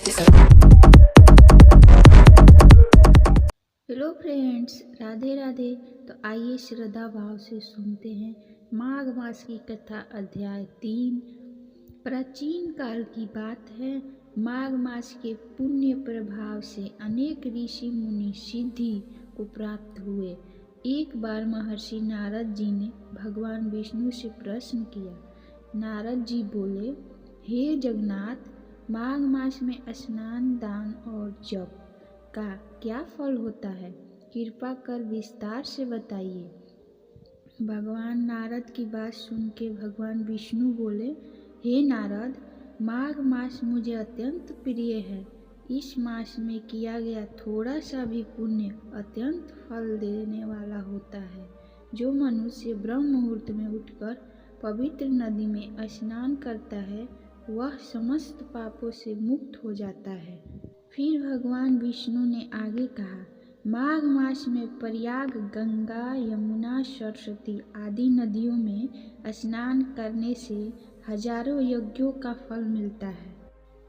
Hello friends, Radhe Radhe. तो आइए श्रद्धा भाव से सुनते हैं माघ मास की कथा अध्याय 3। प्राचीन काल की बात है। माघ मास के पुण्य प्रभाव से अनेक ऋषि मुनि सिद्धि को प्राप्त हुए। एक बार महर्षि नारद जी ने भगवान विष्णु से प्रश्न किया। नारद जी बोले, हे जगन्नाथ, माघ मास में स्नान, दान और जप का क्या फल होता है? कृपा कर विस्तार से बताइए। भगवान नारद की बात सुन के भगवान विष्णु बोले, हे नारद, माघ मास मुझे अत्यंत प्रिय है। इस मास में किया गया थोड़ा सा भी पुण्य अत्यंत फल देने वाला होता है। जो मनुष्य ब्रह्म मुहूर्त में उठकर पवित्र नदी में स्नान करता है, वह समस्त पापों से मुक्त हो जाता है। फिर भगवान विष्णु ने आगे कहा, माघ मास में प्रयाग, गंगा, यमुना, सरस्वती आदि नदियों में स्नान करने से हजारों यज्ञों का फल मिलता है।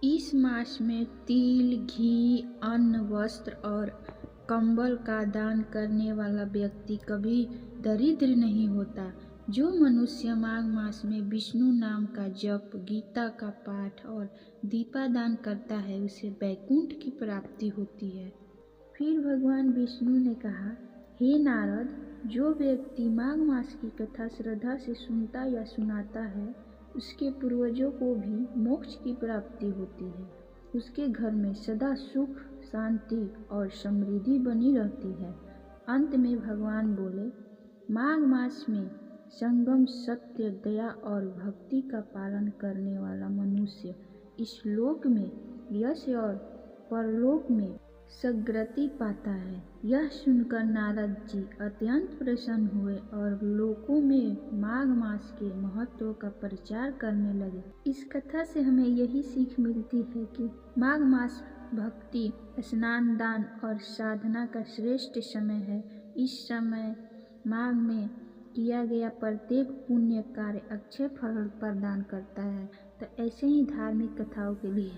इस मास में तिल, घी, अन्न, वस्त्र और कंबल का दान करने वाला व्यक्ति कभी दरिद्र नहीं होता। जो मनुष्य माघ मास में विष्णु नाम का जप, गीता का पाठ और दीपादान करता है, उसे वैकुंठ की प्राप्ति होती है। फिर भगवान विष्णु ने कहा, हे नारद, जो व्यक्ति माघ मास की कथा श्रद्धा से सुनता या सुनाता है, उसके पूर्वजों को भी मोक्ष की प्राप्ति होती है। उसके घर में सदा सुख, शांति और समृद्धि बनी रहती है। अंत में भगवान बोले, माघ मास में संगम, सत्य, दया और भक्ति का पालन करने वाला मनुष्य इस लोक में यश और परलोक में सद्गति पाता है। यह सुनकर नारद जी अत्यंत प्रसन्न हुए और लोकों में माघ मास के महत्व का प्रचार करने लगे। इस कथा से हमें यही सीख मिलती है कि माघ मास भक्ति, स्नान, दान और साधना का श्रेष्ठ समय है। इस समय माघ में किया गया प्रत्येक पुण्य कार्य अक्षय फल प्रदान करता है। तो ऐसे ही धार्मिक कथाओं के लिए